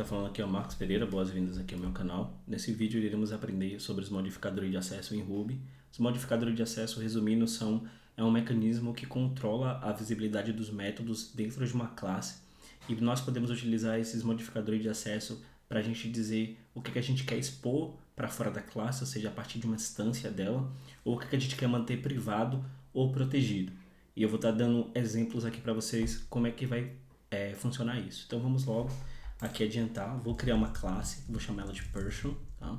está falando aqui é o Marcos Pereira, boas-vindas aqui ao meu canal. Nesse vídeo iremos aprender sobre os modificadores de acesso em Ruby. Os modificadores de acesso, resumindo, é um mecanismo que controla a visibilidade dos métodos dentro de uma classe. E nós podemos utilizar esses modificadores de acesso para a gente dizer o que a gente quer expor para fora da classe, ou seja, a partir de uma instância dela, ou o que a gente quer manter privado ou protegido. E eu vou estar dando exemplos aqui para vocês como é que vai funcionar isso. Então vamos logo aqui adiantar. Vou criar uma classe, vou chamar ela de person, tá?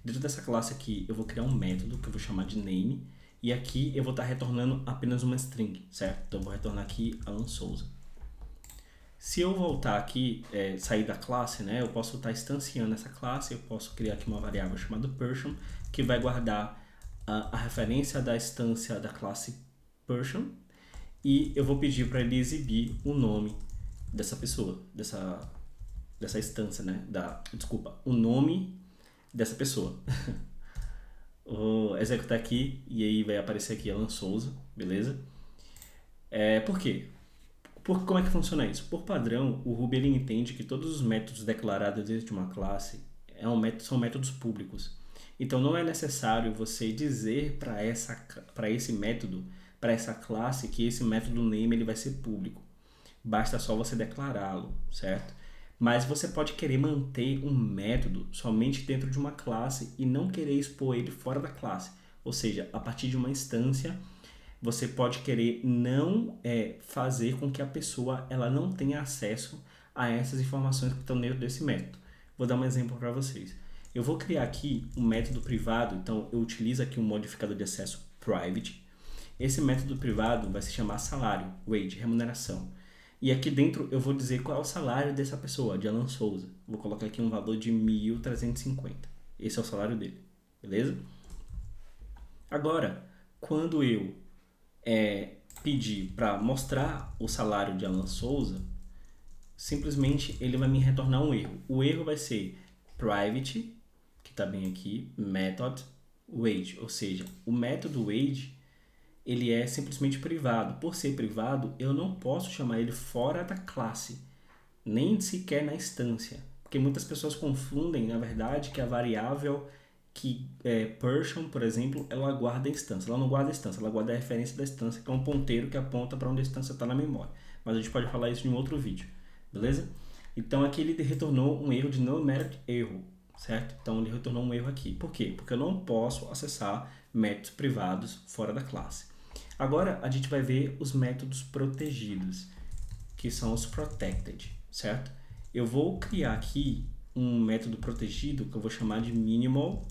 Dentro dessa classe aqui eu vou criar um método que eu vou chamar de name, e aqui eu vou estar retornando apenas uma string, certo? Então eu vou retornar aqui Alan Souza. Se eu voltar aqui, sair da classe, né, eu posso estar instanciando essa classe, eu posso criar aqui uma variável chamada person, que vai guardar a referência da instância da classe person, e eu vou pedir para ele exibir o nome dessa pessoa, dessa instância, né? O nome dessa pessoa. Vou executar aqui e aí vai aparecer aqui Alan Souza, beleza? Por quê? Como é que funciona isso? Por padrão, o Ruby ele entende que todos os métodos declarados dentro de uma classe são métodos públicos. Então não é necessário você dizer para esse método, para essa classe, que esse método name ele vai ser público. Basta só você declará-lo, certo? Mas você pode querer manter um método somente dentro de uma classe e não querer expor ele fora da classe. Ou seja, a partir de uma instância, você pode querer não fazer com que a pessoa ela não tenha acesso a essas informações que estão dentro desse método. Vou dar um exemplo para vocês. Eu vou criar aqui um método privado, então eu utilizo aqui um modificador de acesso private. Esse método privado vai se chamar salário, wage, remuneração. E aqui dentro eu vou dizer qual é o salário dessa pessoa, de Alan Souza. Vou colocar aqui um valor de 1.350. Esse é o salário dele, beleza? Agora, quando eu pedir para mostrar o salário de Alan Souza, simplesmente ele vai me retornar um erro. O erro vai ser private, que está bem aqui, method wage, ou seja, o método wage ele é simplesmente privado. Por ser privado, eu não posso chamar ele fora da classe, nem sequer na instância. Porque muitas pessoas confundem, na verdade, que a variável que person, por exemplo, ela guarda a instância. Ela não guarda a instância, ela guarda a referência da instância, que é um ponteiro que aponta para onde a instância está na memória. Mas a gente pode falar isso em um outro vídeo, beleza? Então aqui ele retornou um erro de no method erro, certo? Então ele retornou um erro aqui. Por quê? Porque eu não posso acessar métodos privados fora da classe. Agora a gente vai ver os métodos protegidos, que são os protected, certo? Eu vou criar aqui um método protegido que eu vou chamar de minimal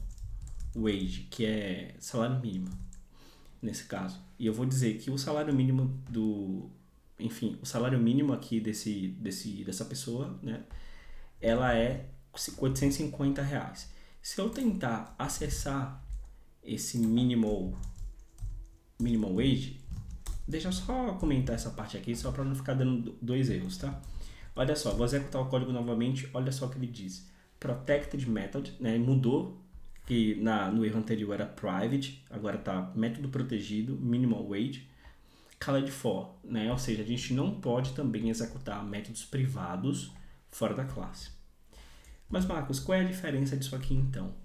wage, que é salário mínimo, nesse caso. E eu vou dizer que o salário mínimo o salário mínimo aqui dessa pessoa, né? Ela é R$850. Se eu tentar acessar esse minimal wage, deixa eu só comentar essa parte aqui, só para não ficar dando dois erros, tá? Olha só, vou executar o código novamente, olha só o que ele diz. Protected method, né? Mudou, que no erro anterior era private, agora tá método protegido, minimal wage, called for, né? Ou seja, a gente não pode também executar métodos privados fora da classe. Mas Marcos, qual é a diferença disso aqui então?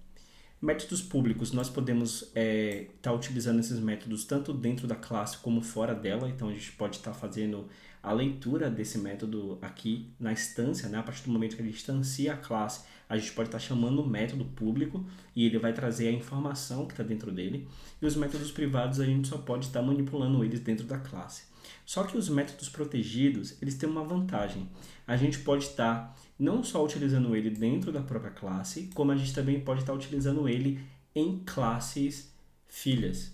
Métodos públicos, nós podemos estar utilizando esses métodos tanto dentro da classe como fora dela, então a gente pode estar fazendo a leitura desse método aqui na instância, né? A partir do momento que a gente instancia a classe, a gente pode estar chamando o método público e ele vai trazer a informação que está dentro dele, e os métodos privados a gente só pode estar manipulando eles dentro da classe. Só que os métodos protegidos, eles têm uma vantagem. A gente pode estar não só utilizando ele dentro da própria classe, como a gente também pode estar utilizando ele em classes filhas.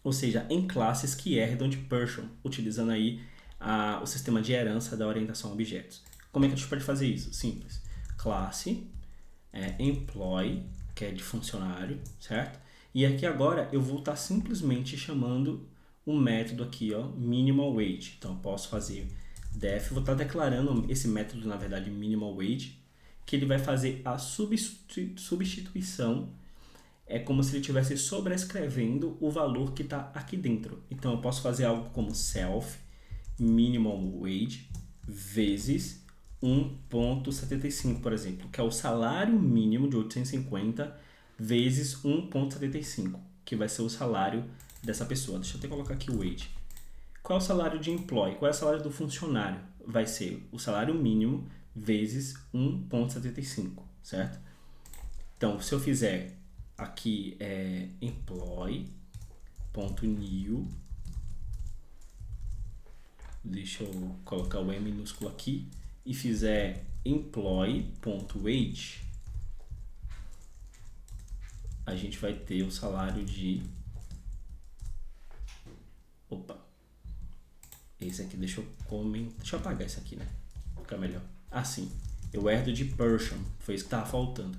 Ou seja, em classes que herdam de person, utilizando aí o sistema de herança da orientação a objetos. Como é que a gente pode fazer isso? Simples. Classe, employee, que é de funcionário, certo? E aqui agora eu vou estar simplesmente chamando um método aqui, ó, minimal wage. Então eu posso fazer def, vou estar declarando esse método, na verdade, minimal wage, que ele vai fazer a substituição, é como se ele estivesse sobrescrevendo o valor que está aqui dentro. Então eu posso fazer algo como self minimal wage vezes 1,75, por exemplo, que é o salário mínimo de 850 vezes 1,75, que vai ser o salário dessa pessoa. Deixa eu até colocar aqui o wage. Qual é o salário de employee? Qual é o salário do funcionário? Vai ser o salário mínimo vezes 1,75, certo? Então, se eu fizer aqui employee.new, deixa eu colocar o E minúsculo aqui, e fizer employee.wage, a gente vai ter o salário de... Opa! Esse aqui, deixa eu apagar esse aqui, né? Fica melhor. Assim, eu herdo de Persian, foi isso que estava faltando.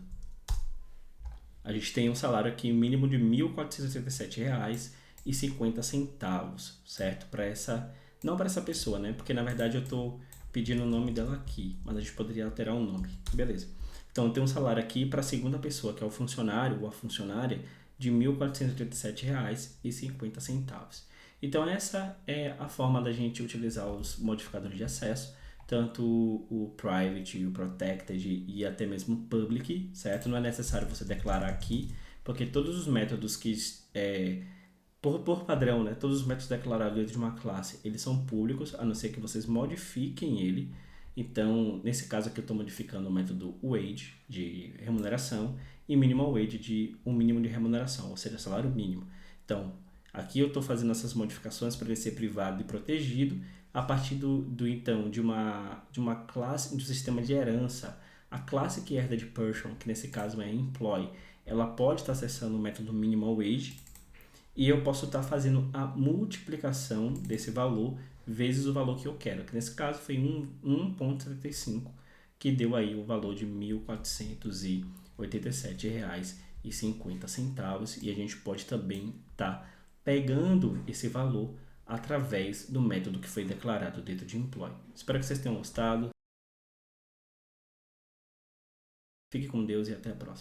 A gente tem um salário aqui mínimo de R$ 1.487,50, certo? Para essa, não para essa pessoa, né? Porque na verdade eu estou pedindo o nome dela aqui, mas a gente poderia alterar o nome. Beleza. Então tem um salário aqui para a segunda pessoa, que é o funcionário ou a funcionária, de R$ 1.487,50. Então essa é a forma da gente utilizar os modificadores de acesso, tanto o private, o protected e até mesmo o public, certo? Não é necessário você declarar aqui, porque todos os métodos que, por padrão, né? Todos os métodos declarados dentro de uma classe, eles são públicos, a não ser que vocês modifiquem ele. Então, nesse caso aqui eu estou modificando o método wage, de remuneração, e minimal wage, de um mínimo de remuneração, ou seja, salário mínimo. Então, aqui eu estou fazendo essas modificações para ele ser privado e protegido, a partir então de uma classe, de um sistema de herança. A classe que herda de Persian, que nesse caso é employee, ela pode estar acessando o método minimal wage, e eu posso estar fazendo a multiplicação desse valor vezes o valor que eu quero, que nesse caso foi 1,75, que deu aí o valor de R$ 1.487,50, e a gente pode também estar pegando esse valor através do método que foi declarado dentro de employee. Espero que vocês tenham gostado. Fique com Deus e até a próxima.